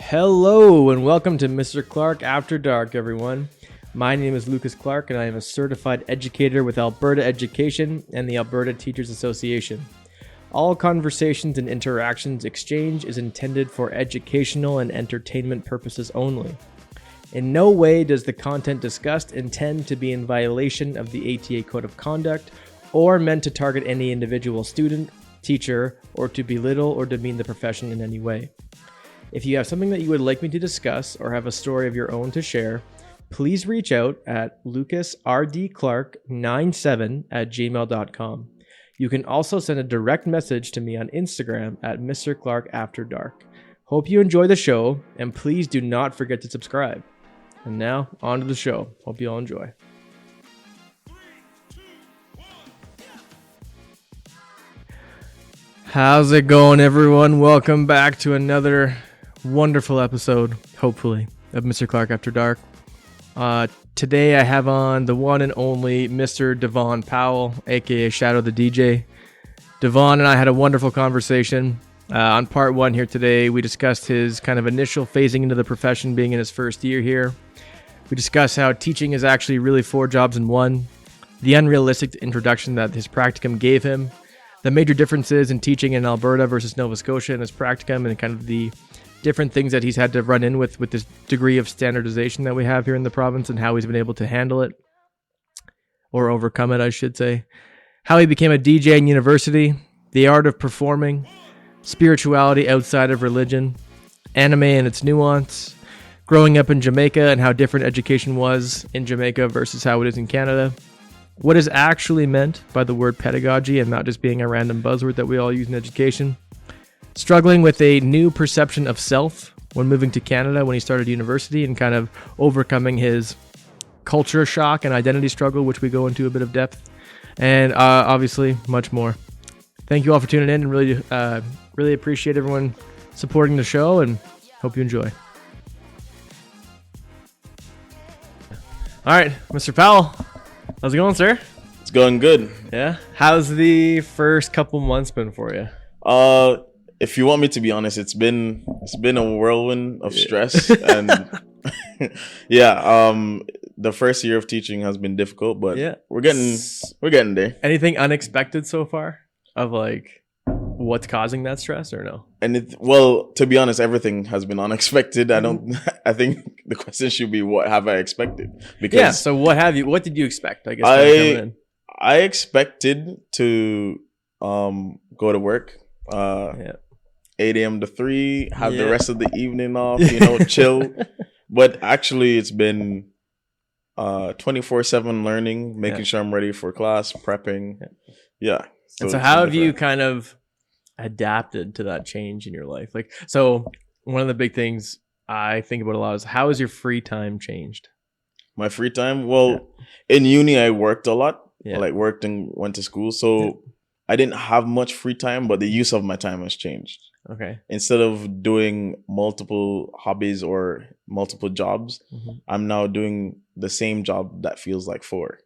Hello and welcome to Mr. Clark After Dark, everyone. My name is Lucas Clark and I am a certified educator with Alberta Education and the Alberta Teachers Association. All conversations and interactions exchanged is intended for educational and entertainment purposes only. In no way does the content discussed intend to be in violation of the a.k.a. Code of Conduct or meant to target any individual student, teacher, or to belittle or demean the profession in any way. If you have something that you would like me to discuss or have a story of your own to share, please reach out at lucasrdclark97@gmail.com. You can also send a direct message to me on Instagram at Mr. Clark After Dark. Hope you enjoy the show, and please do not forget to subscribe. And now, on to the show. Hope you all enjoy. How's it going, everyone? Welcome back to another wonderful episode, hopefully, of Mr. Clark After Dark. Today I have on the one and only Mr. Devon Powell, a.k.a. Shadow the DJ. Devon and I had a wonderful conversation. On part one here today, we discussed his kind of initial phasing into the profession, being in his first year here. We discussed how teaching is actually really 4 jobs in one, the unrealistic introduction that his practicum gave him, the major differences in teaching in Alberta versus Nova Scotia in his practicum, and kind of the different things that he's had to run in with this degree of standardization that we have here in the province, and how he's been able to handle it, or overcome it, I should say. How he became a DJ in university, the art of performing, spirituality outside of religion, anime and its nuance, growing up in Jamaica and how different education was in Jamaica versus how it is in Canada, what is actually meant by the word pedagogy and not just being a random buzzword that we all use in education, struggling with a new perception of self when moving to Canada when he started university and kind of overcoming his culture shock and identity struggle, which we go into a bit of depth, and obviously much more. Thank you all for tuning in, and really appreciate everyone supporting the show, and hope you enjoy. All right, Mr. Powell, how's it going, sir? It's going good. Yeah? How's the first couple months been for you? If you want me to be honest, it's been a whirlwind of stress and the first year of teaching has been difficult, but we're getting there. Anything unexpected so far of like what's causing that stress or no? And to be honest, everything has been unexpected. I think the question should be, what have I expected? Because so what did you expect? I guess I expected to go to work 8 a.m. to 3, have the rest of the evening off, chill. But actually it's been 24/7 learning, making sure I'm ready for class, prepping. So how have you kind of adapted to that change in your life? Like, so one of the big things I think about a lot is, how has your free time changed? My free time? In uni I worked a lot. Like worked and went to school. So I didn't have much free time, but the use of my time has changed. Okay. Instead of doing multiple hobbies or multiple jobs, I'm now doing the same job that feels like 4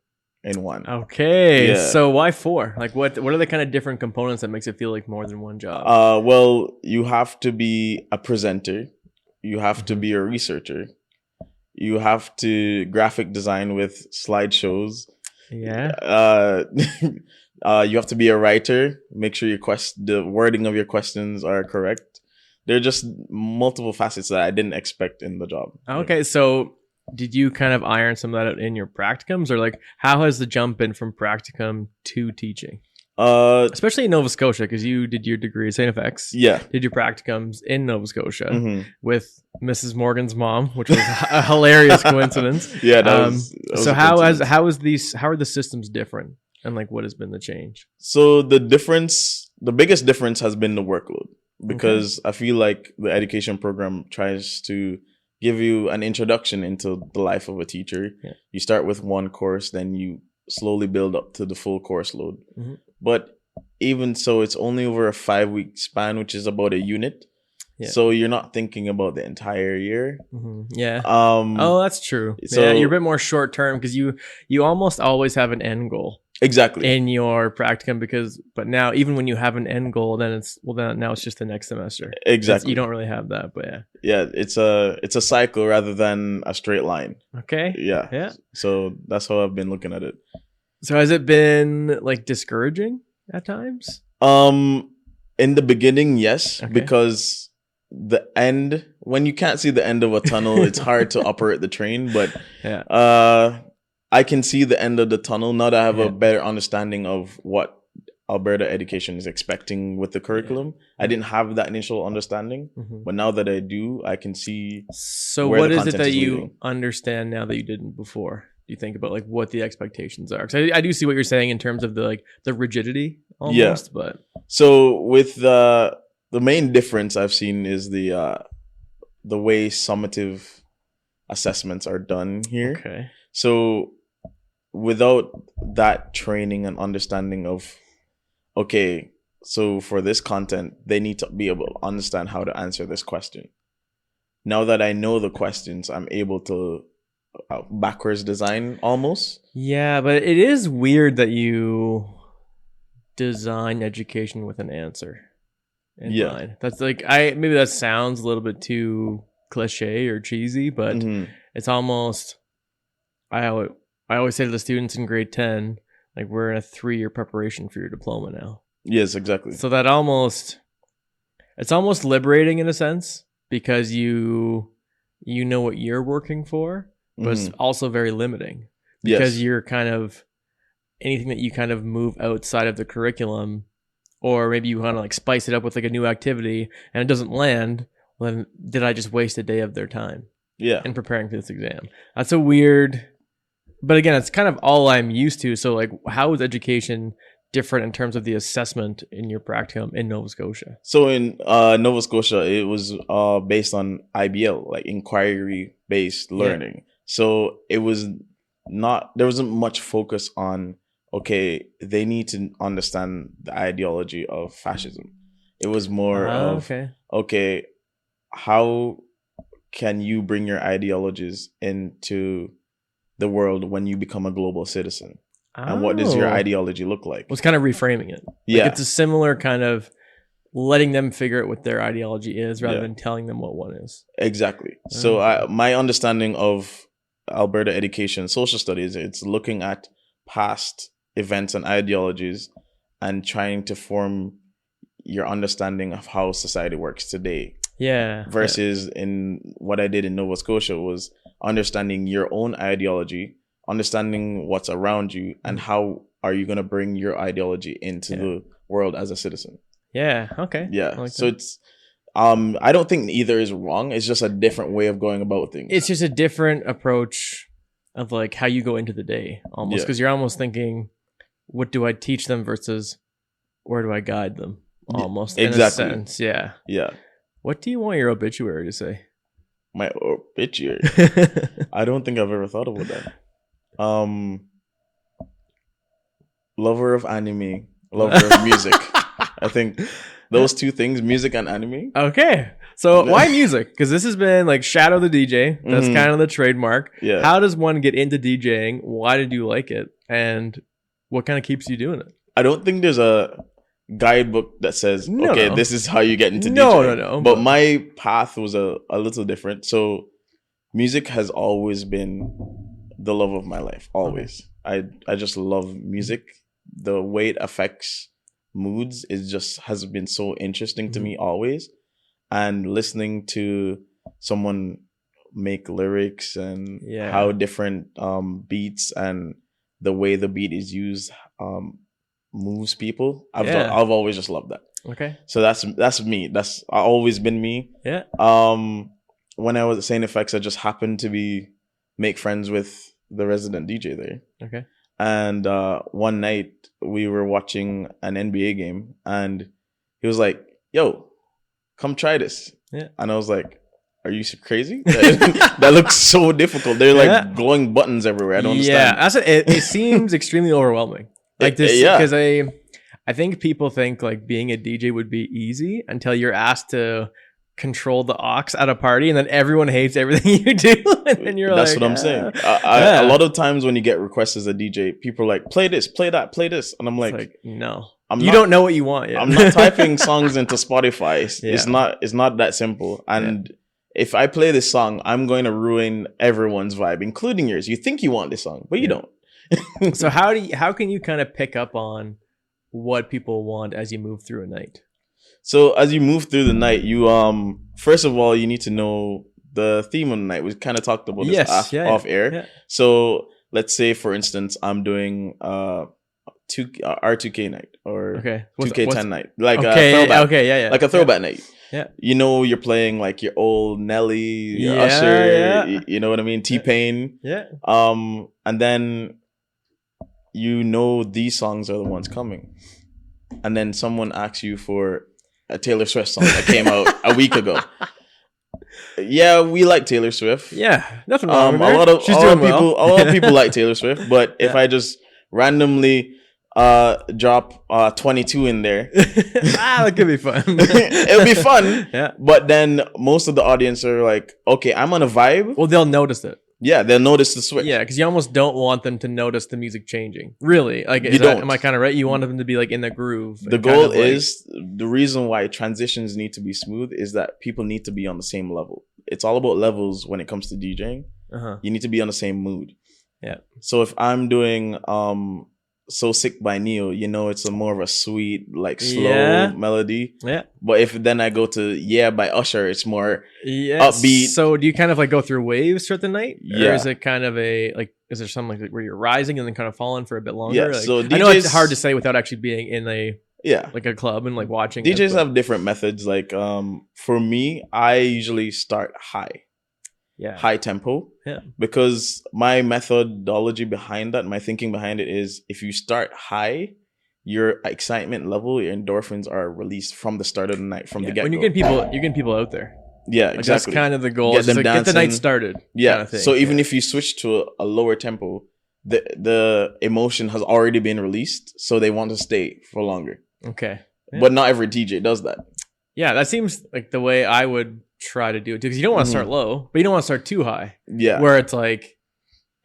in one. Okay. Yeah. So why 4? Like what are the kind of different components that makes it feel like more than one job? You have to be a presenter. You have to be a researcher. You have to graphic design with slideshows. Yeah. You have to be a writer. Make sure the wording of your questions are correct. There are just multiple facets that I didn't expect in the job. Okay, so did you kind of iron some of that out in your practicums, or like how has the jump been from practicum to teaching? Especially in Nova Scotia, because you did your degree at St. FX. Yeah. Did your practicums in Nova Scotia with Mrs. Morgan's mom, which was a hilarious coincidence. Yeah, that was so how are the systems different? And like, what has been the change? So the biggest difference has been the workload, because I feel like the education program tries to give you an introduction into the life of a teacher. Yeah. You start with one course, then you slowly build up to the full course load. But even so, it's only over a 5-week span, which is about a unit. Yeah. So you're not thinking about the entire year. Yeah. Oh, that's true. So you're a bit more short term, because you almost always have an end goal. Exactly. in your practicum but now even when you have an end goal, then now it's just the next semester. Exactly. You don't really have that, but Yeah, it's a cycle rather than a straight line. Okay. Yeah. So that's how I've been looking at it. So has it been like discouraging at times? In the beginning, yes, Okay. because the end, when you can't see the end of a tunnel, it's hard to operate the train. But I can see the end of the tunnel now that I have a better understanding of what Alberta education is expecting with the curriculum. I didn't have that initial understanding, but now that I do, I can see. So what is it that you understand now that you didn't before? Do you think about like what the expectations are? Because I do see what you're saying in terms of the rigidity almost. But so with the main difference I've seen is the way summative assessments are done here. Okay. So without that training and understanding of, okay, so for this content, they need to be able to understand how to answer this question. Now that I know the questions, I'm able to backwards design almost. Yeah, but it is weird that you design education with an answer in mind. That's like, maybe that sounds a little bit too cliche or cheesy, but it's almost, I always say to the students in grade 10, like, we're in a 3-year preparation for your diploma now. Yes, exactly. So that it's almost liberating in a sense, because you know what you're working for, but it's also very limiting, because you're kind of, anything that you kind of move outside of the curriculum, or maybe you want to like spice it up with like a new activity and it doesn't land, well, then did I just waste a day of their time in preparing for this exam? That's a weird, but again, it's kind of all I'm used to. So like, how is education different in terms of the assessment in your practicum in Nova Scotia? So in Nova Scotia, it was based on IBL, like inquiry-based learning. So it was there wasn't much focus on, okay, they need to understand the ideology of fascism. It was more of, okay, how can you bring your ideologies into the world when you become a global citizen? And what does your ideology look like? Well, it's kind of reframing it. Like, it's a similar kind of letting them figure out what their ideology is rather than telling them what one is. Exactly. So my understanding of Alberta education, social studies, it's looking at past events and ideologies and trying to form your understanding of how society works today. Versus in what I did in Nova Scotia was understanding your own ideology, understanding what's around you, and how are you going to bring your ideology into the world as a citizen. So it's I don't think either is wrong. It's just a different way of going about things. It's just a different approach of like how you go into the day, almost, because you're almost thinking, what do I teach them versus where do I guide them, almost, in a sense. What do you want your obituary to say? My obituary? I don't think I've ever thought about that. Lover of anime, lover of music. I think those two things, music and anime. Okay. So why music? Because this has been like Shadow the DJ. That's kind of the trademark. How does one get into DJing? Why did you like it? And what kind of keeps you doing it? I don't think there's a guidebook that says, this is how you get into DJing. No. But my path was a little different. So music has always been the love of my life. Always. I just love music. The way it affects moods has been so interesting to me always. And listening to someone make lyrics and how different beats and the way the beat is used moves people. I've always just loved that. Okay. So that's me. That's always been me. Yeah. When I was at St. FX, I just happened to make friends with the resident DJ there. Okay. And one night we were watching an NBA game and he was like, yo, come try this. Yeah. And I was like, are you crazy? That looks so difficult. They're like glowing buttons everywhere. I don't understand. Yeah, it seems extremely overwhelming. Like this, because I think people think like being a DJ would be easy until you're asked to control the aux at a party, and then everyone hates everything you do, and then you're That's like, what I'm saying. A lot of times when you get requests as a DJ, people are like, play this, play that, play this. And I'm like no. You don't know what you want yet. I'm not typing songs into Spotify. Yeah. It's not that simple. And if I play this song, I'm going to ruin everyone's vibe, including yours. You think you want this song, but you don't. So how can you kind of pick up on what people want as you move through a night? So as you move through the night, you first of all, you need to know the theme of the night. We kind of talked about this off air. Yeah. So let's say, for instance, I'm doing R2K night or 2K10 night, like a throwback. Like a throwback night. Yeah. You know, you're playing like your old Nelly, your Usher, you know what I mean? T-Pain. Yeah. And then you know these songs are the ones coming. And then someone asks you for a Taylor Swift song that came out a week ago. Yeah, we like Taylor Swift. Yeah, nothing wrong with her. A lot of people like Taylor Swift, but if I just randomly drop 22 in there, that could be fun. It'll be fun. Yeah. But then most of the audience are like, okay, I'm on a vibe. Well, they'll notice it. Yeah, they'll notice the switch. Yeah, because you almost don't want them to notice the music changing. Really, like am I kind of right? You want them to be like in the groove. The goal is the reason why transitions need to be smooth is that people need to be on the same level. It's all about levels when it comes to DJing. You need to be on the same mood. Yeah. So if I'm doing So Sick by Neo, you know, it's more of a sweet, like slow melody. Yeah. But if then I go to Yeah by Usher, it's more upbeat. So do you kind of like go through waves throughout the night? Or is it kind of is there something like where you're rising and then kind of falling for a bit longer? Yeah. Like, So DJs, I know it's hard to say without actually being in like a club and like watching. DJs have different methods. Like for me, I usually start high. Yeah. High tempo. Yeah. Because my methodology behind that, my thinking behind it is if you start high, your excitement level, your endorphins are released from the start of the night, from the get-go. When you're getting people out there. Yeah, like exactly. That's kind of the goal. Get the night started. Yeah. Kind of thing. So even if you switch to a lower tempo, the emotion has already been released, so they want to stay for longer. Okay. Yeah. But not every DJ does that. Yeah, that seems like the way I would try to do it too, because you don't want to start low, but you don't want to start too high. Yeah, where it's like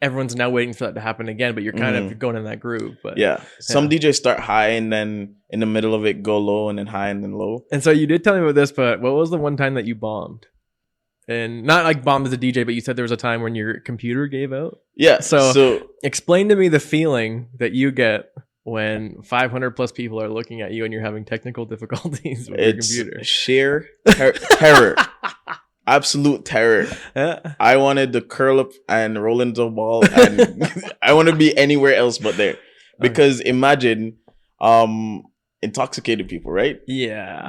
everyone's now waiting for that to happen again, but you're kind of going in that groove. But some DJs start high and then in the middle of it go low and then high and then low. And so you did tell me about this, but what was the one time that you bombed? And not like bombed as a DJ, but you said there was a time when your computer gave out. Yeah. So explain to me the feeling that you get when 500 plus people are looking at you and you're having technical difficulties with your computer. Sheer terror. Absolute terror. I wanted to curl up and roll into a ball, and I want to be anywhere else but there. Because imagine intoxicated people, right? Yeah.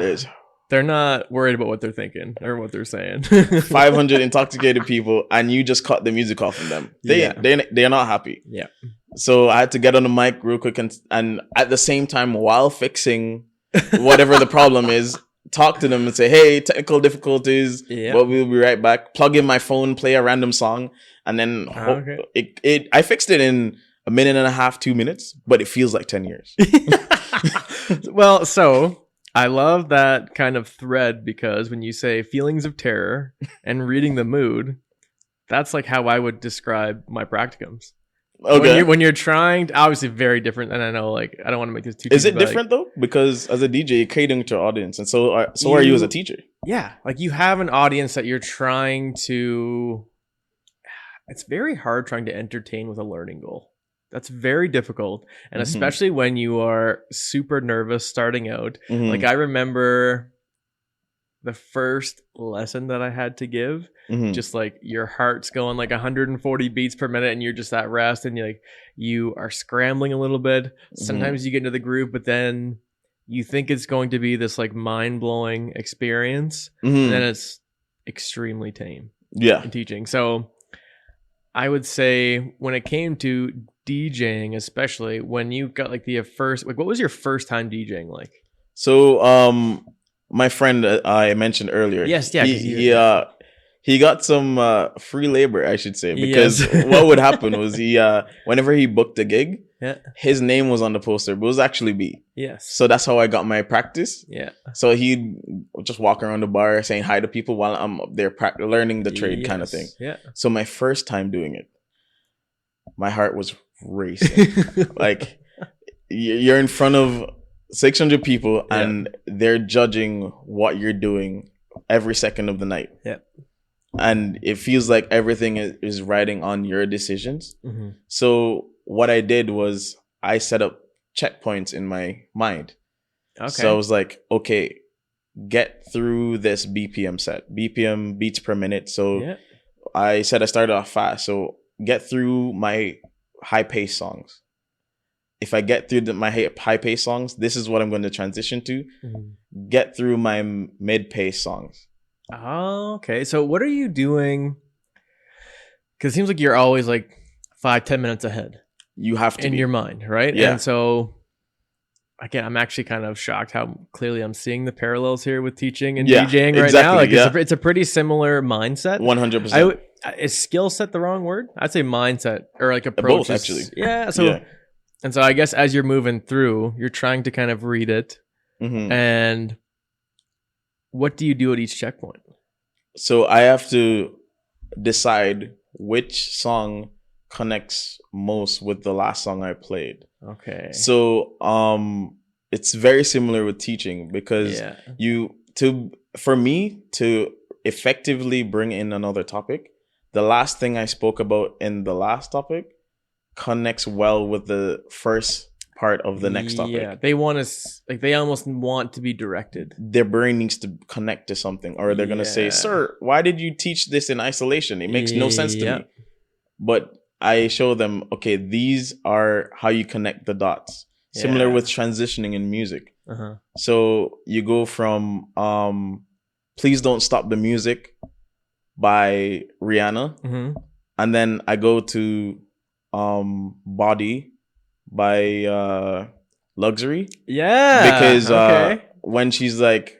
They're not worried about what they're thinking or what they're saying. 500 intoxicated people, and you just cut the music off of them. They're not happy. Yeah. So I had to get on the mic real quick and at the same time, while fixing whatever the problem is, talk to them and say, hey, technical difficulties, but we'll be right back. Plug in my phone, play a random song, and then I fixed it in a minute and a half, 2 minutes, but it feels like 10 years. Well, so I love that kind of thread, because when you say feelings of terror and reading the mood, that's like how I would describe my practicums. Okay. When you're trying to, obviously very different, and I know like I don't want to make this too. Is it different though? Because as a DJ, you're catering to your audience, and so are you as a teacher. Yeah, like you have an audience that you're trying to. It's very hard trying to entertain with a learning goal. That's very difficult, and especially when you are super nervous starting out. Like I remember the first lesson that I had to give, just like your heart's going like 140 beats per minute and you're just at rest, and you are scrambling a little bit. Sometimes you get into the groove, but then you think it's going to be this like mind-blowing experience, and then it's extremely tame in teaching. So I would say when it came to DJing, especially when you got like the first, like what was your first time DJing like? So my friend I mentioned earlier. Yes, yeah. He got some free labor, I should say, because what would happen was he whenever he booked a gig, Yeah. His name was on the poster, but it was actually B. Yes. So that's how I got my practice. Yeah. So he'd just walk around the bar saying hi to people while I'm up there learning the trade kind of thing. Yeah. So my first time doing it, my heart was racing. Like, you're in front of 600 people and they're judging what you're doing every second of the night. Yeah. And it feels like everything is riding on your decisions. Mm-hmm. So what I did was I set up checkpoints in my mind. Okay. So I was like, okay, get through this BPM set. BPM, beats per minute. So I said I started off fast. So get through my high pace songs. If I get through my high pace songs, this is what I'm going to transition to. Mm-hmm. Get through my mid pace songs. Oh, okay. So what are you doing? Because it seems like you're always like 5-10 minutes ahead. You have to in your mind, right? Yeah. And so, again, I'm actually kind of shocked how clearly I'm seeing the parallels here with teaching and DJing right now. Like it's a pretty similar mindset. 100%. Is skill set the wrong word? I'd say mindset or like approach. Both, actually. Yeah. So, and so I guess as you're moving through, you're trying to kind of read it. Mm-hmm. And what do you do at each checkpoint? So I have to decide which song connects most with the last song I played. Okay. So it's very similar with teaching because for me to effectively bring in another topic, the last thing I spoke about in the last topic connects well with the first part of the next topic. Yeah, they want to, like, they almost want to be directed. Their brain needs to connect to something, or they're going to say, sir, why did you teach this in isolation? It makes no sense to me. But I show them, okay, these are how you connect the dots. Similar with transitioning in music. Uh-huh. So you go from Please Don't Stop the Music by Rihanna. Mm-hmm. And then I go to Body by Luxury. Yeah. Because when she's like,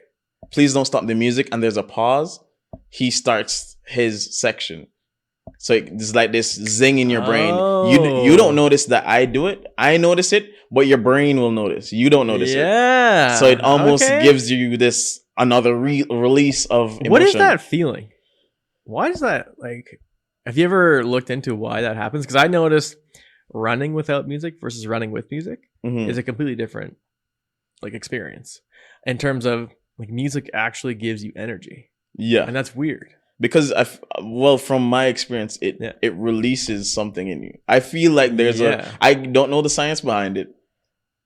please don't stop the music, and there's a pause, he starts his section. So it's like this zing in your brain. You don't notice that I do it. I notice it, but your brain will notice. You don't notice it. Yeah. So it almost gives you this another release of emotion. What is that feeling? Why is that, like, have you ever looked into why that happens? Because I noticed running without music versus running with music is a completely different, like, experience in terms of, like, music actually gives you energy. Yeah. And that's weird. Because from my experience, it releases something in you. I feel like there's I don't know the science behind it.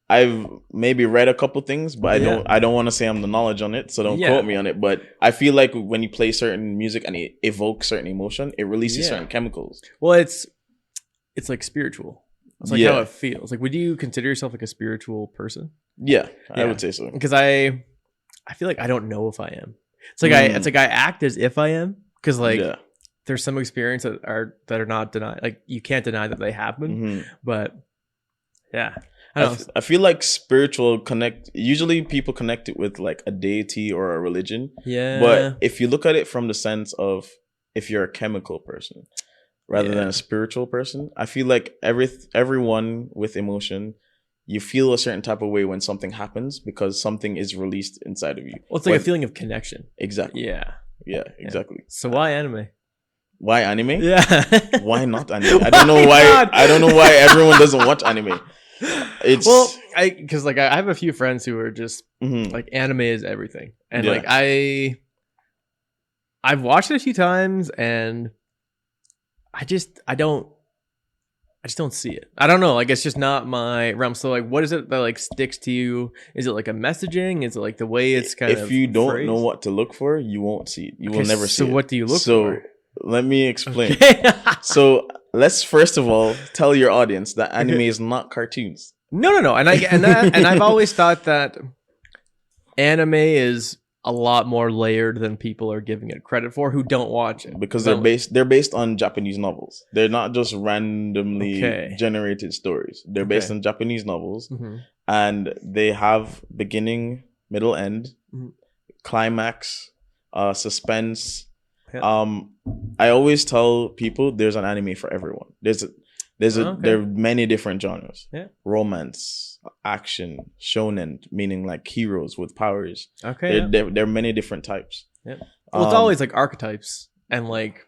I've maybe read a couple things, but I don't want to say I'm the knowledge on it, so don't quote me on it. But I feel like when you play certain music and it evokes certain emotion, it releases certain chemicals. Well, it's like spiritual. It's like how it feels. Like, would you consider yourself like a spiritual person? Yeah, I would say so. Because I feel like I don't know if I am. It's like I act as if I am, because like there's some experience that are not denied. Like, you can't deny that they happen. But I feel like spiritual usually people connect it with like a deity or a religion. Yeah. But if you look at it from the sense of if you're a chemical person rather than a spiritual person, I feel like everyone with emotion, you feel a certain type of way when something happens because something is released inside of you. Well, it's like a feeling of connection. Exactly. Yeah. Yeah, exactly. So why anime? Why anime? Yeah. Why not anime? I don't know why. I don't know why everyone doesn't watch anime. It's because like I have a few friends who are just like, anime is everything, and like I've watched it a few times, and I just don't see it. I don't know. Like, it's just not my realm. So like, what is it that like sticks to you? Is it like a messaging? Is it like the way it's kind of if you don't phrased? know what to look for, you won't see it. You will never see it. So what do you look for? So let me explain. Okay. So let's first of all tell your audience that anime is not cartoons. No. And I've always thought that anime is a lot more layered than people are giving it credit for who don't watch it. Because they're based on Japanese novels. They're not just randomly generated stories. They're based on Japanese novels, and they have beginning, middle, end, climax, suspense. I always tell people there's an anime for everyone. There are many different genres. Yeah. Romance, action, shonen, meaning like heroes with powers. Okay. There are many different types. Yeah. Well, it's always like archetypes and like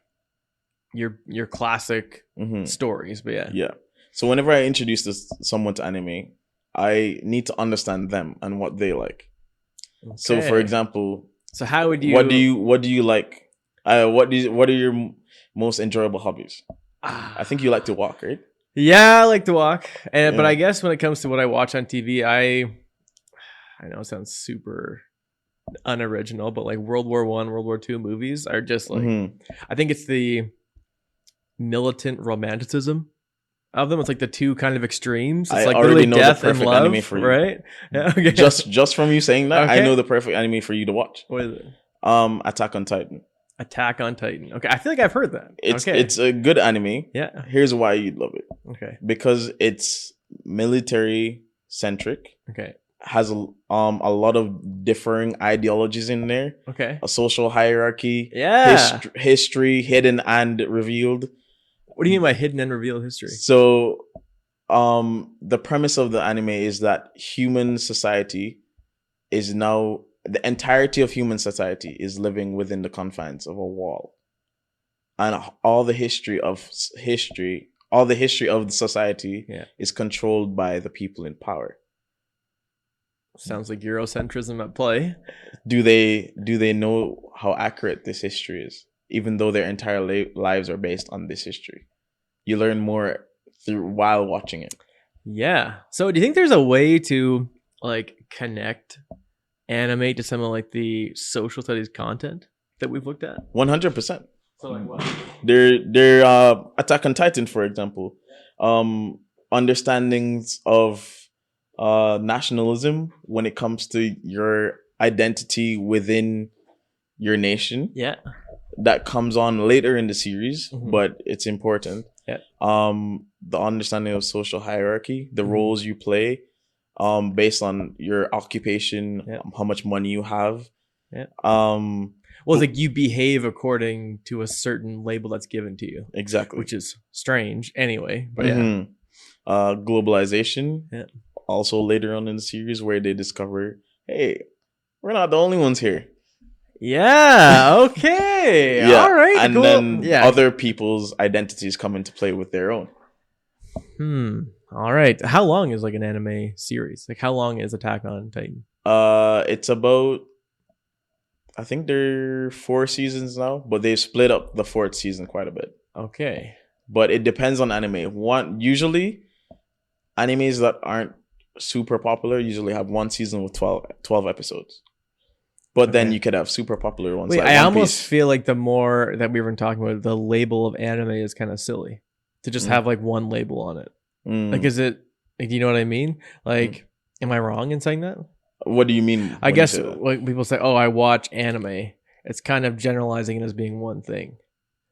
your classic stories, but yeah. Yeah. So whenever I introduce someone to anime, I need to understand them and what they like. Okay. So for example, so how would you what do you like? What are your most enjoyable hobbies? I think you like to walk, right? Yeah, I like to walk. But I guess when it comes to what I watch on TV, I know it sounds super unoriginal, but like World War I, World War II movies are just like I think it's the militant romanticism of them. It's like the two kind of extremes. It's like already know death the perfect and love, anime for you. Right? Yeah, okay. Just from you saying that, I know the perfect anime for you to watch. What is it? Attack on Titan. Attack on Titan. Okay, I feel like I've heard that. It's a good anime. Yeah. Here's why you'd love it. Okay. Because it's military centric. Okay. Has a lot of differing ideologies in there. Okay. A social hierarchy. Yeah. History hidden and revealed. What do you mean by hidden and revealed history? So, the premise of the anime is that human society is now the entirety of human society is living within the confines of a wall, and all the history of the society is controlled by the people in power. Sounds like Eurocentrism at play. Do they know how accurate this history is? Even though their entire lives are based on this history, you learn more while watching it. Yeah. So, do you think there's a way to like connect anime to some of like the social studies content that we've looked at? 100%. So, like what? They're Attack on Titan, for example, understandings of nationalism when it comes to your identity within your nation. Yeah. That comes on later in the series, but it's important. Yeah. The understanding of social hierarchy, the roles you play, based on your occupation, how much money you have. Yeah. Well, it's like you behave according to a certain label that's given to you. Exactly. Which is strange anyway. But globalization. Yeah. Also later on in the series where they discover, hey, we're not the only ones here. Yeah. Okay. All right. And then other people's identities come into play with their own. All right. How long is like an anime series? Like how long is Attack on Titan? It's about, I think there are 4 seasons now, but they've split up the 4th season quite a bit. Okay. But it depends on anime. Usually animes that aren't super popular usually have 1 season with 12 episodes. But then you could have super popular ones. Wait, like I One almost Piece. feel like the more that we were talking about, the label of anime is kind of silly to just have like one label on it. Like, is it? Like, do you know what I mean? Like, am I wrong in saying that? What do you mean? I guess when people say, "Oh, I watch anime," it's kind of generalizing it as being one thing.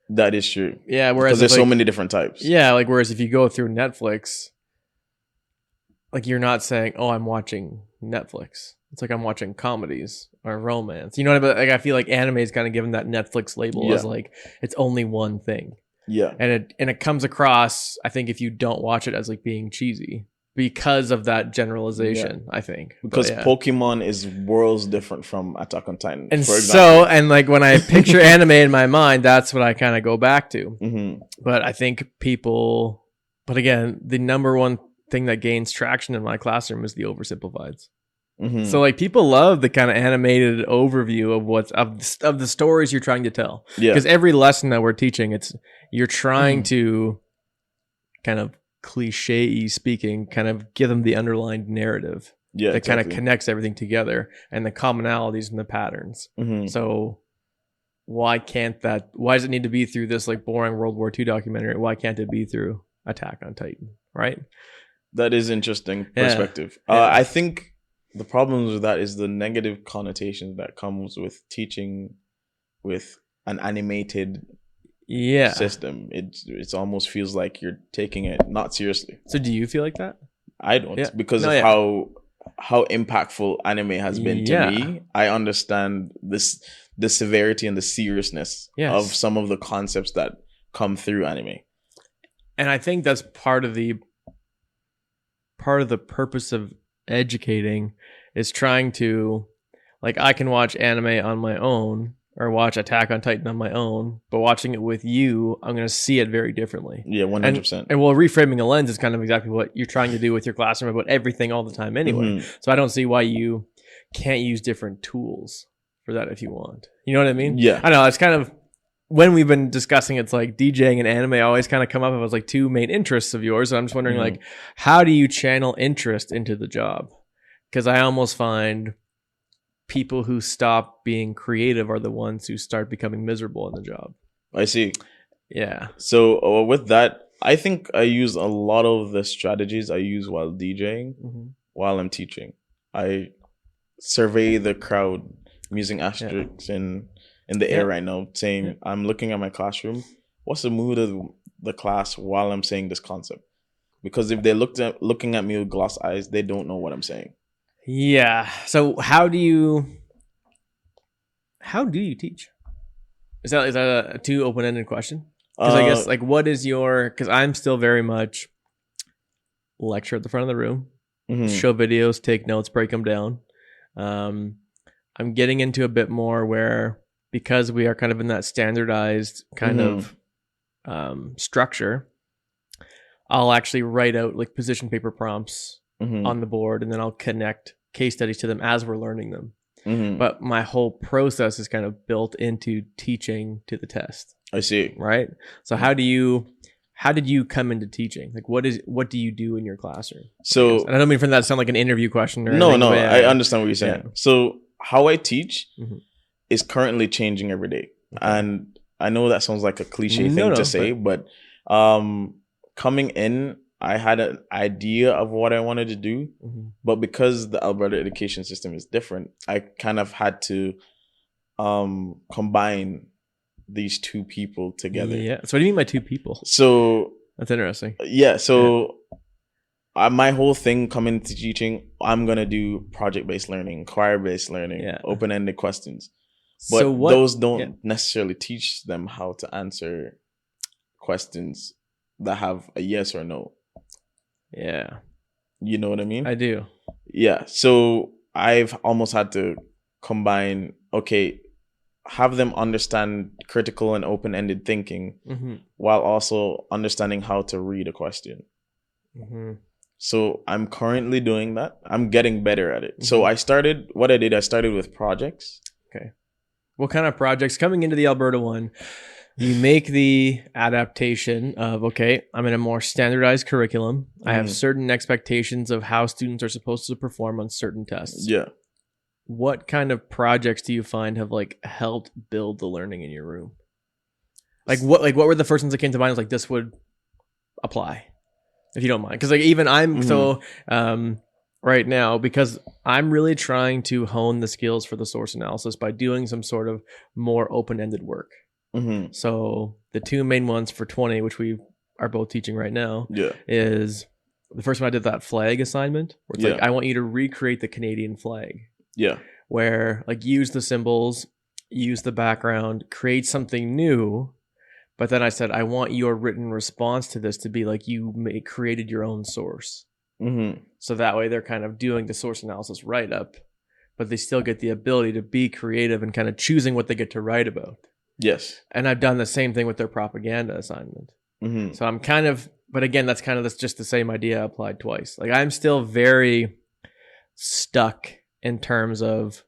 That is true. Yeah, whereas because there's so many different types. Yeah, like whereas if you go through Netflix, like you're not saying, "Oh, I'm watching Netflix." It's like I'm watching comedies or romance. You know what I mean? Like I feel like anime is kind of given that Netflix label as like it's only one thing. Yeah. And it comes across, I think, if you don't watch it as like being cheesy because of that generalization, I think. Because Pokemon is worlds different from Attack on Titan. And so, and like when I picture anime in my mind, that's what I kind of go back to. But I think but again, the number one thing that gains traction in my classroom is the oversimplifieds. So like people love the kind of animated overview of what's of the stories you're trying to tell. Because every lesson that we're teaching, you're trying to kind of cliche-y speaking, kind of give them the underlying narrative that kind of connects everything together and the commonalities and the patterns. So why does it need to be through this like boring World War II documentary? Why can't it be through Attack on Titan? Right? That is interesting perspective. I think the problems with that is the negative connotation that comes with teaching with an animated system. It almost feels like you're taking it not seriously. So do you feel like that? I don't, because of how impactful anime has been to me. I understand the severity and the seriousness of some of the concepts that come through anime. And I think that's part of the purpose of educating is trying to, like, I can watch anime on my own or watch Attack on Titan on my own, but watching it with you, I'm going to see it very differently. Yeah, 100%. And well, reframing a lens is kind of exactly what you're trying to do with your classroom about everything all the time anyway. So I don't see why you can't use different tools for that if you want. You know what I mean? Yeah. I know, it's kind of, when we've been discussing, it's like DJing and anime always kind of come up as like two main interests of yours. So I'm just wondering, like, how do you channel interest into the job? Because I almost find people who stop being creative are the ones who start becoming miserable in the job. I see. Yeah. So with that, I think I use a lot of the strategies I use while DJing, while I'm teaching. I survey the crowd. I'm using asterisks in the air right now, saying I'm looking at my classroom. What's the mood of the class while I'm saying this concept? Because if they're looking at me with glass eyes, they don't know what I'm saying. Yeah. So how do you teach? Is that a too open-ended question? Because I guess, like, what is your, because I'm still very much lecture at the front of the room, show videos, take notes, break them down. I'm getting into a bit more where, because we are kind of in that standardized kind of structure, I'll actually write out like position paper prompts on the board, and then I'll connect case studies to them as we're learning them. But my whole process is kind of built into teaching to the test. I see. Right? So how did you come into teaching? Like, what do you do in your classroom? So, and I don't mean for that to sound like an interview question or no, anything, but I understand what you're saying. So how I teach is currently changing every day. And I know that sounds like a cliche thing to say, but coming in, I had an idea of what I wanted to do, but because the Alberta education system is different, I kind of had to combine these two people together. Yeah. So what do you mean by two people? So that's interesting. Yeah. So my whole thing coming to teaching, I'm gonna do project-based learning, choir-based learning, open-ended questions. But those don't necessarily teach them how to answer questions that have a yes or no. Yeah. You know what I mean? I do. Yeah. So I've almost had to combine, have them understand critical and open-ended thinking while also understanding how to read a question. So I'm currently doing that. I'm getting better at it. So I started with projects. Okay. What kind of projects? Coming into the Alberta one, you make the adaptation of, I'm in a more standardized curriculum. I have certain expectations of how students are supposed to perform on certain tests. Yeah. What kind of projects do you find have like helped build the learning in your room? Like what were the first ones that came to mind? Like, this would apply, if you don't mind. Because like even I'm right now, because I'm really trying to hone the skills for the source analysis by doing some sort of more open-ended work. So the two main ones for 20, which we are both teaching right now, is the first one I did that flag assignment, where it's like, I want you to recreate the Canadian flag. Yeah. Where like use the symbols, use the background, create something new. But then I said, I want your written response to this to be like you created your own source. So that way they're kind of doing the source analysis write up, but they still get the ability to be creative and kind of choosing what they get to write about. Yes. And I've done the same thing with their propaganda assignment. So I'm kind of, but again, that's just the same idea applied twice. Like I'm still very stuck in terms of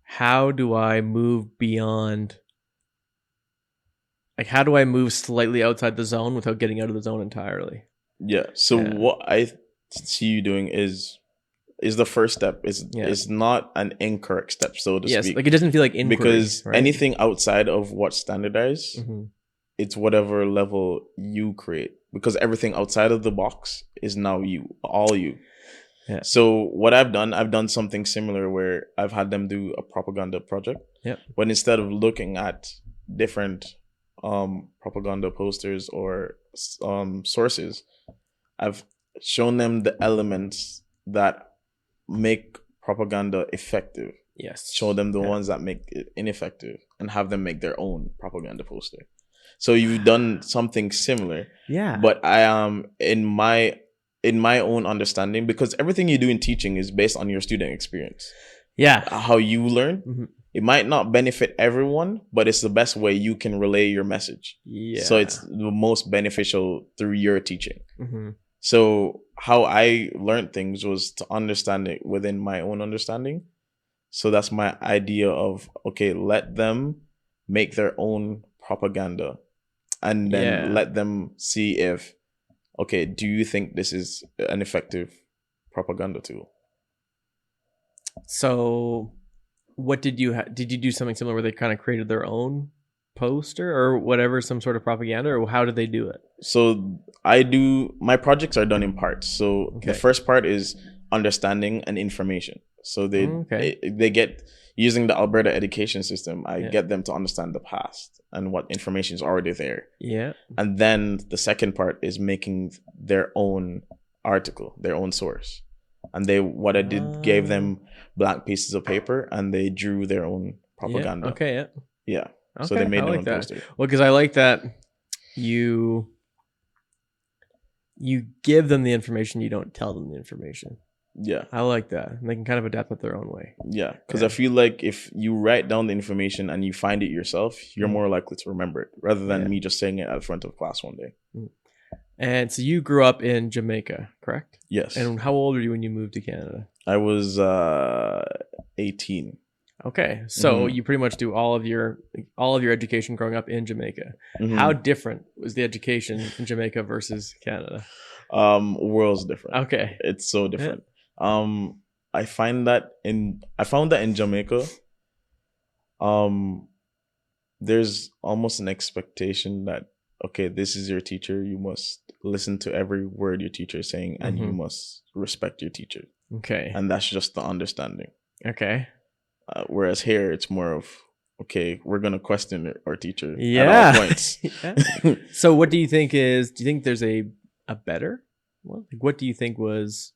how do I move beyond, like how do I move slightly outside the zone without getting out of the zone entirely? Yeah. So what I see you doing is the first step. Is not an incorrect step, so to speak. Like it doesn't feel like inquiry, because anything outside of what's standardized, it's whatever level you create. Because everything outside of the box is now all you. Yeah. So what I've done something similar where I've had them do a propaganda project. Yeah. But instead of looking at different propaganda posters or sources, I've shown them the elements that make propaganda effective. Yes. Show them the ones that make it ineffective and have them make their own propaganda poster. So you've done something similar. Yeah. But I am in my own understanding, because everything you do in teaching is based on your student experience. Yeah. How you learn. Mm-hmm. It might not benefit everyone, but it's the best way you can relay your message. Yeah. So it's the most beneficial through your teaching. Mm-hmm. So how I learned things was to understand it within my own understanding. So that's my idea of, okay, let them make their own propaganda and then let them see if, okay, do you think this is an effective propaganda tool? So what did you did you do something similar where they kind of created their own poster or whatever, some sort of propaganda, or how did they do it? So my projects are done in parts. So the first part is understanding and information. So they get, using the Alberta education system, I get them to understand the past and what information is already there. Yeah. And then the second part is making their own article, their own source. And gave them blank pieces of paper and they drew their own propaganda. Yeah. So they made their own poster. Well, because I like that you give them the information, you don't tell them the information. Yeah. I like that. And they can kind of adapt it their own way. Yeah. Because I feel like if you write down the information and you find it yourself, you're more likely to remember it rather than me just saying it at the front of class one day. And so you grew up in Jamaica, correct? Yes. And how old were you when you moved to Canada? I was 18. Okay. So you pretty much do all of your education growing up in Jamaica. How different was the education in Jamaica versus Canada? Worlds different. Okay. It's so different. I found that in Jamaica, there's almost an expectation that, okay, this is your teacher, you must listen to every word your teacher is saying and you must respect your teacher. Okay. And that's just the understanding. Okay. Whereas here it's more of, okay, we're going to question our teacher at all points. So what do you think there's a better one? Like, what do you think was,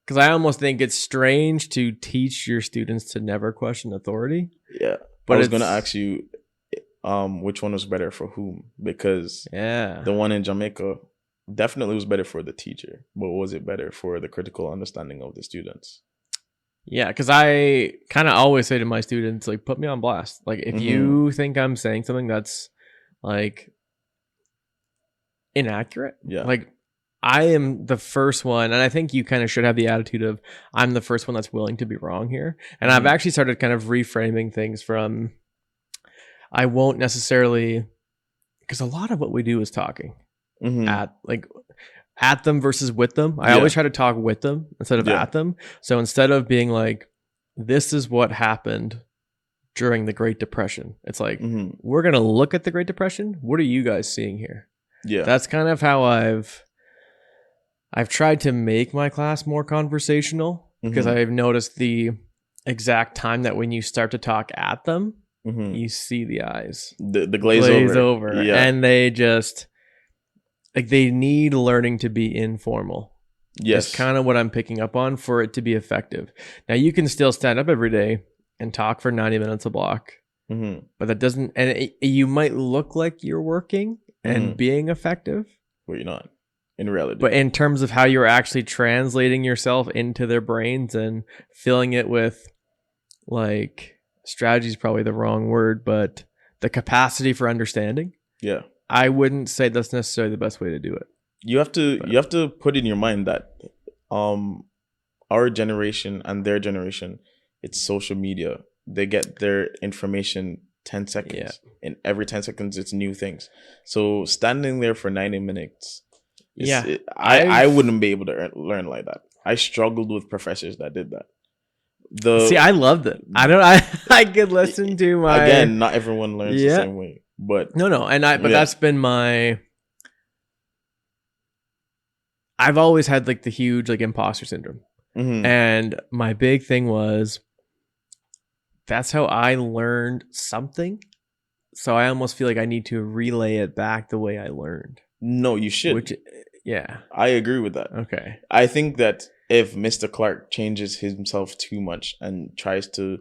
because I almost think it's strange to teach your students to never question authority. Yeah. But I was going to ask you, which one was better for whom? Because the one in Jamaica definitely was better for the teacher, but was it better for the critical understanding of the students? Yeah, because I kind of always say to my students, like, put me on blast. Like, if you think I'm saying something that's like inaccurate, like, I am the first one, and I think you kind of should have the attitude of, I'm the first one that's willing to be wrong here. And I've actually started kind of reframing things from, I won't necessarily, because a lot of what we do is talking at them versus with them. I always try to talk with them instead of at them. So instead of being like, this is what happened during the Great Depression, it's like, we're going to look at the Great Depression. What are you guys seeing here? Yeah. That's kind of how I've tried to make my class more conversational, because I've noticed the exact time that when you start to talk at them, you see the eyes. The glaze over. Yeah. And they just, like, they need learning to be informal. Yes. That's kind of what I'm picking up on for it to be effective. Now, you can still stand up every day and talk for 90 minutes a block, but that doesn't, and you might look like you're working and being effective, but you're not in reality. But in terms of how you're actually translating yourself into their brains and filling it with, like, strategy is probably the wrong word, but the capacity for understanding. Yeah. I wouldn't say that's necessarily the best way to do it. You have to put in your mind that our generation and their generation, it's social media. They get their information 10 seconds. Yeah. And every 10 seconds, it's new things. So standing there for 90 minutes, I wouldn't be able to learn like that. I struggled with professors that did that. See, I loved it. I could listen to my... Again, not everyone learns the same way. But no, and that's been my. I've always had, like, the huge, like, imposter syndrome, and my big thing was, that's how I learned something, so I almost feel like I need to relay it back the way I learned. No, you should. I agree with that. Okay, I think that if Mr. Clark changes himself too much and tries to,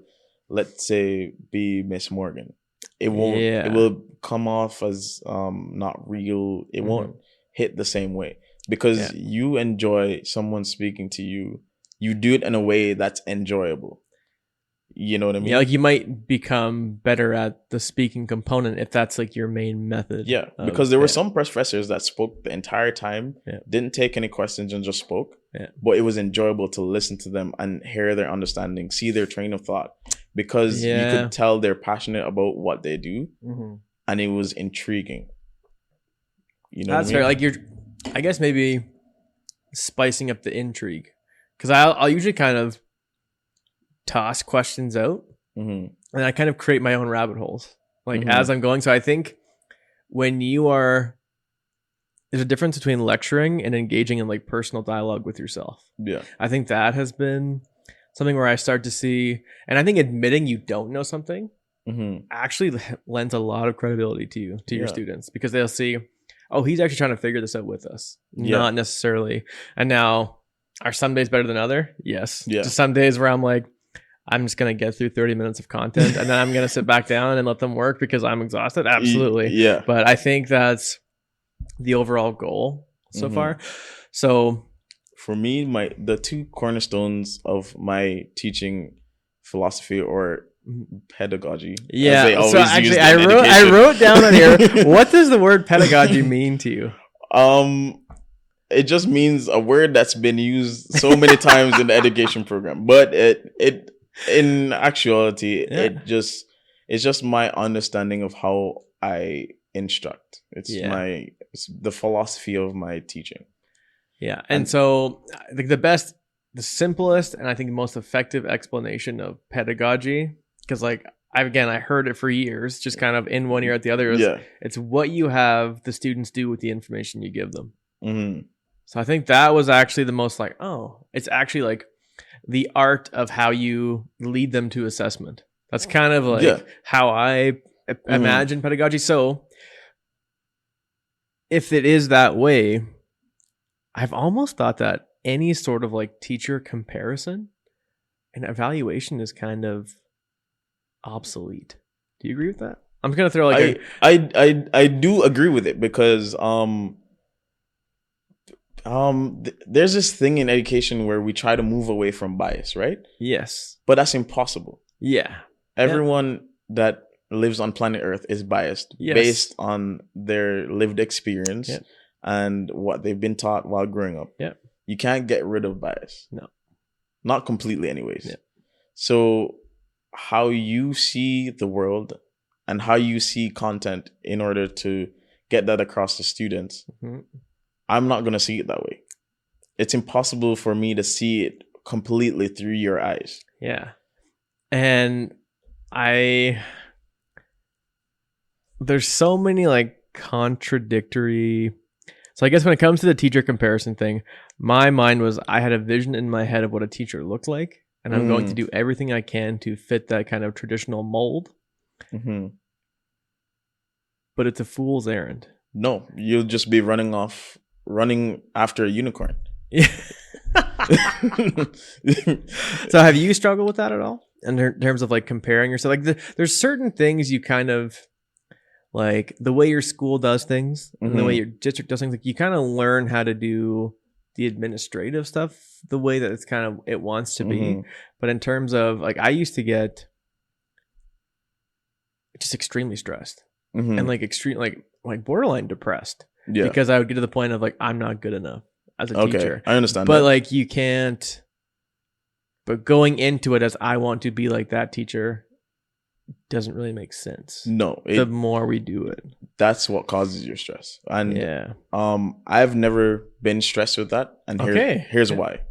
let's say, be Miss Morgan, it won't. It will come off as not real. It won't hit the same way because you enjoy someone speaking to you. You do it in a way that's enjoyable. You know what I mean? Yeah, like you might become better at the speaking component if that's like your main method. Yeah, because there were some professors that spoke the entire time, didn't take any questions and just spoke. Yeah. But it was enjoyable to listen to them and hear their understanding, see their train of thought, because you could tell they're passionate about what they do, and it was intriguing. You know, that's fair. Like I guess maybe spicing up the intrigue, because I'll usually kind of toss questions out and I kind of create my own rabbit holes like as I'm going. So I think when there's a difference between lecturing and engaging in like personal dialogue with yourself. Yeah. I think that has been something where I start to see, and I think admitting you don't know something actually lends a lot of credibility to your students, because they'll see, oh, he's actually trying to figure this out with us, not necessarily. And now, are some days better than other? Yes. Yeah. Just some days where I'm like, I'm just going to get through 30 minutes of content and then I'm going to sit back down and let them work because I'm exhausted. Absolutely. Yeah. But I think that's the overall goal so far. So for me, the two cornerstones of my teaching philosophy or pedagogy. Yeah. So actually I wrote down on here, what does the word pedagogy mean to you? It just means a word that's been used so many times in the education program, but it in actuality, it's just my understanding of how I instruct. It's the philosophy of my teaching. Yeah. And so I think the simplest and I think the most effective explanation of pedagogy, because like I heard it for years, just kind of in one ear at the other, it's what you have the students do with the information you give them. So I think that was actually the most like, oh, it's actually like the art of how you lead them to assessment. That's kind of like how I imagine pedagogy. So if it is that way, I've almost thought that any sort of like teacher comparison and evaluation is kind of obsolete. Do you agree with that? I'm going to throw like I do agree with it because there's this thing in education where we try to move away from bias, right? Yes. But that's impossible. Yeah. Everyone that lives on planet Earth is biased based on their lived experience and what they've been taught while growing up. Yeah. You can't get rid of bias. No. Not completely anyways. Yeah. So how you see the world and how you see content in order to get that across to students, I'm not going to see it that way. It's impossible for me to see it completely through your eyes. Yeah. And there's so many like contradictory. So I guess when it comes to the teacher comparison thing, my mind was I had a vision in my head of what a teacher looked like, and I'm going to do everything I can to fit that kind of traditional mold. But it's a fool's errand. No, you'll just be running after a unicorn. So have you struggled with that at all in terms of like comparing yourself? Like there's certain things you kind of like the way your school does things and the way your district does things, like you kind of learn how to do the administrative stuff the way that it's kind of it wants to be. But in terms of like I used to get just extremely stressed and like extreme like borderline depressed. Yeah. Because I would get to the point of like, I'm not good enough as a teacher. I understand but that. Like you can't, but going into it as I want to be like that teacher doesn't really make sense. No. The more we do it. That's what causes your stress. And I've never been stressed with that. And here's why.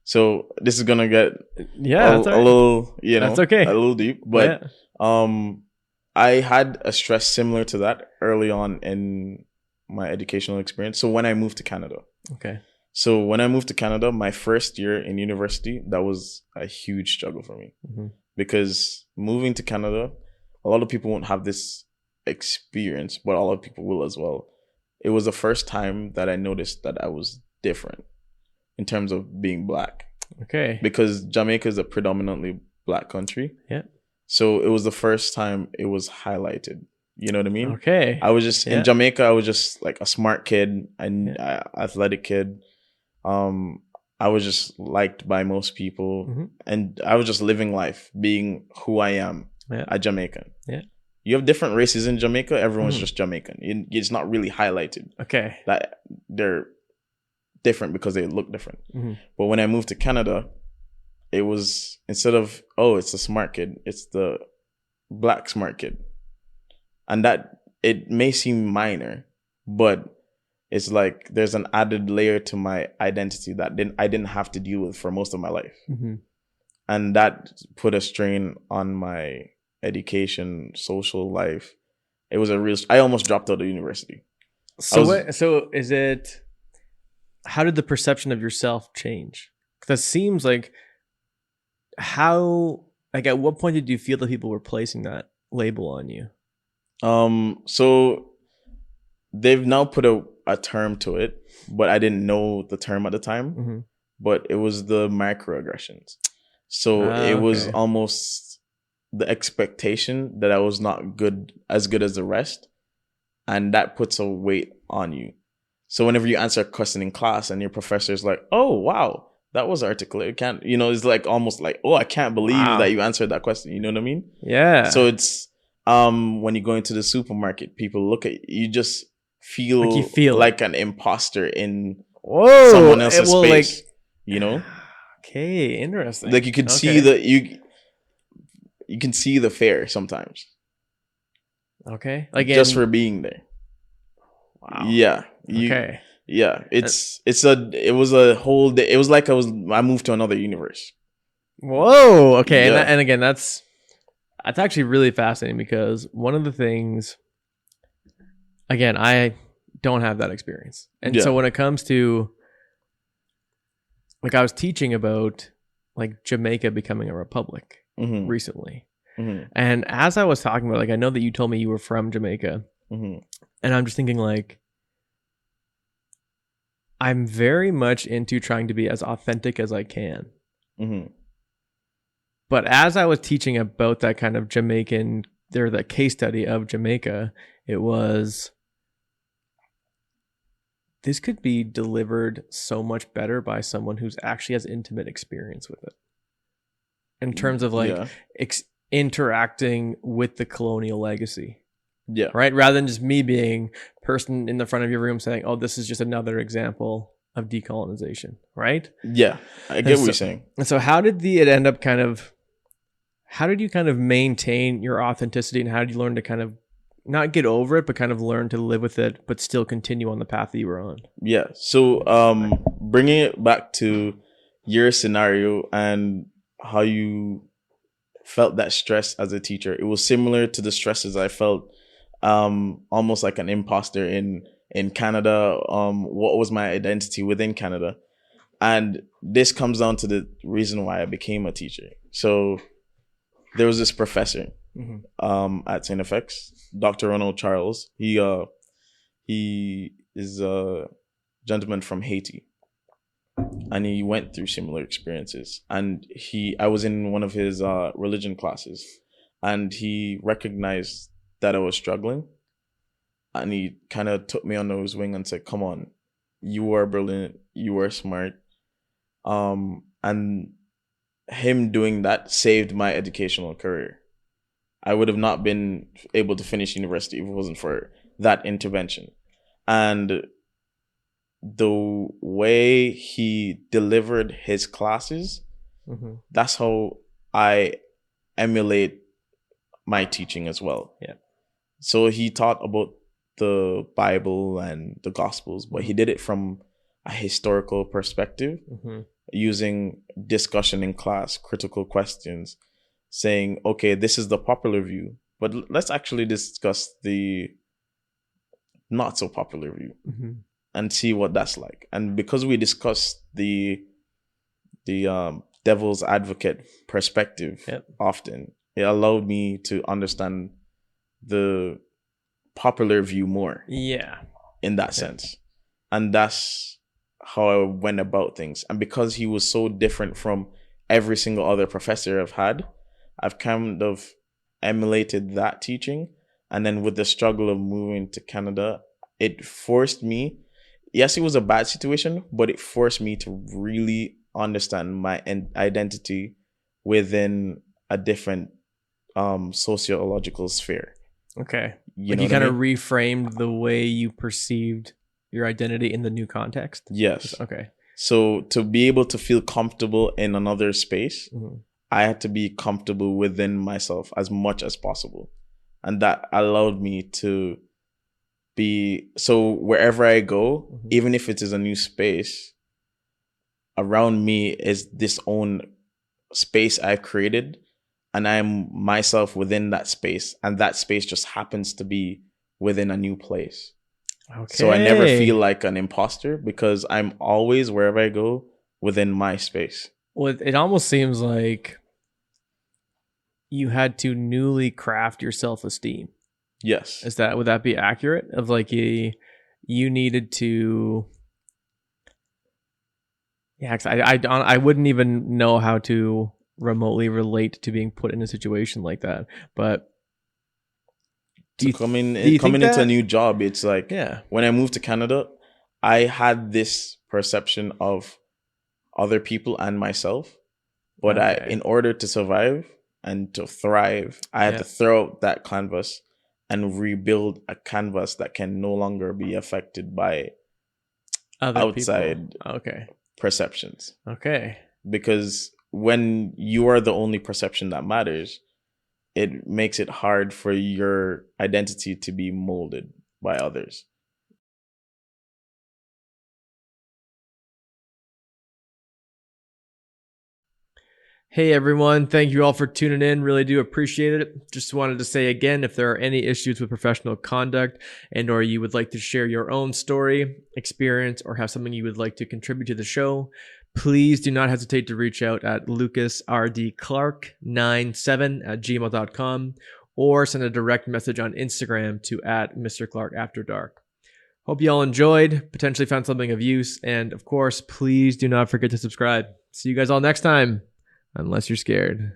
So this is going to get a little, that's okay. A little deep. But I had a stress similar to that early on in my educational experience. So when I moved to Canada. Okay. So when I moved to Canada, my first year in university, that was a huge struggle for me. Because moving to Canada, a lot of people won't have this experience, but a lot of people will as well. It was the first time that I noticed that I was different in terms of being Black. Okay. Because Jamaica is a predominantly Black country. Yeah. So it was the first time it was highlighted. You know what I mean? Okay. I was just in Jamaica. I was just like a smart kid and athletic kid. I was just liked by most people, and I was just living life, being who I am, a Jamaican. Yeah. You have different races in Jamaica. Everyone's just Jamaican. It's not really highlighted. Okay. That they're different because they look different. But when I moved to Canada, it was, instead of, oh, it's a smart kid, it's the black smart kid. And that, it may seem minor, but it's like there's an added layer to my identity that I didn't have to deal with for most of my life. And that put a strain on my education, social life. It was I almost dropped out of university. So is it, how did the perception of yourself change? Because it seems like, at what point did you feel that people were placing that label on you? So they've now put a term to it, but I didn't know the term at the time. But it was the microaggressions. So it was almost the expectation that I was not as good as the rest, and that puts a weight on you. So whenever you answer a question in class and your professor is like, "Oh, wow, that was articulate," it's like almost like, "Oh, I can't believe that you answered that question." You know what I mean? Yeah. So it's when you go into the supermarket, people look at you, just feel like an imposter in someone else's space. Okay, interesting. Like you could see you can see the fear sometimes. Okay, just for being there. Wow. Yeah. Okay. Yeah. It was a whole day. It was like I moved to another universe. Whoa. Okay. Yeah. And again, that's actually really fascinating, because one of the things, again, I don't have that experience. And so when it comes to, like, I was teaching about like Jamaica becoming a republic recently. And as I was talking about, like, I know that you told me you were from Jamaica, and I'm just thinking, like, I'm very much into trying to be as authentic as I can. But as I was teaching about that kind of Jamaican, the case study of Jamaica, it was, this could be delivered so much better by someone who's actually has intimate experience with it, in terms of like interacting with the colonial legacy. Yeah. Right. Rather than just me being person in the front of your room saying, "Oh, this is just another example of decolonization." Right. Yeah. I get what you're saying. And so how did you kind of maintain your authenticity, and how did you learn to kind of not get over it, but kind of learn to live with it, but still continue on the path that you were on? Yeah. So bringing it back to your scenario and how you felt that stress as a teacher, it was similar to the stresses I felt, almost like an imposter in Canada. What was my identity within Canada? And this comes down to the reason why I became a teacher. So there was this professor at St. FX, Dr. Ronald Charles. He is a gentleman from Haiti, and he went through similar experiences. And I was in one of his religion classes, and he recognized that I was struggling, and he kind of took me under his wing and said, "Come on, you are brilliant, you are smart," and him doing that saved my educational career. I would have not been able to finish university if it wasn't for that intervention. And the way he delivered his classes, that's how I emulate my teaching as well. Yeah. So he taught about the Bible and the Gospels, but he did it from a historical perspective, using discussion in class, critical questions, saying, okay, this is the popular view, but let's actually discuss the not so popular view and see what that's like. And because we discussed the devil's advocate perspective often, it allowed me to understand the popular view more. Yeah. In that sense. And that's how I went about things. And because he was so different from every single other professor I've had, I've kind of emulated that teaching. And then with the struggle of moving to Canada, it forced me, yes, it was a bad situation, but it forced me to really understand my identity within a different sociological sphere. Okay. You Like know you what I kind of mean? reframed the way you perceived your identity in the new context. Yes. Okay. So to be able to feel comfortable in another space, Mhm. I had to be comfortable within myself as much as possible. And that allowed me to be, so wherever I go, Mhm. even if it is a new space, around me is this own space I've created, and I'm myself within that space, and that space just happens to be within a new place. Okay. So I never feel like an imposter because I'm always, wherever I go, within my space. Well, it almost seems like you had to newly craft your self-esteem. Yes. Would that be accurate? Of like you needed to, yeah, 'cause I wouldn't even know how to remotely relate to being put in a situation like that. But do So you do you think coming into a that? new job, it's like Yeah. when I moved to Canada, I had this perception of other people and myself. But Okay. in order to survive and to thrive, I had Yeah. to throw out that canvas and rebuild a canvas that can no longer be affected by Other outside people. Okay. perceptions. Okay. Because when you are the only perception that matters, it makes it hard for your identity to be molded by others. Hey everyone, thank you all for tuning in. Really do appreciate it. Just wanted to say again, if there are any issues with professional conduct and or you would like to share your own story, experience, or have something you would like to contribute to the show, please do not hesitate to reach out at lucasrdclark97@gmail.com or send a direct message on Instagram to @MrClarkAfterDark. Hope you all enjoyed, potentially found something of use, and of course, please do not forget to subscribe. See you guys all next time. Unless you're scared.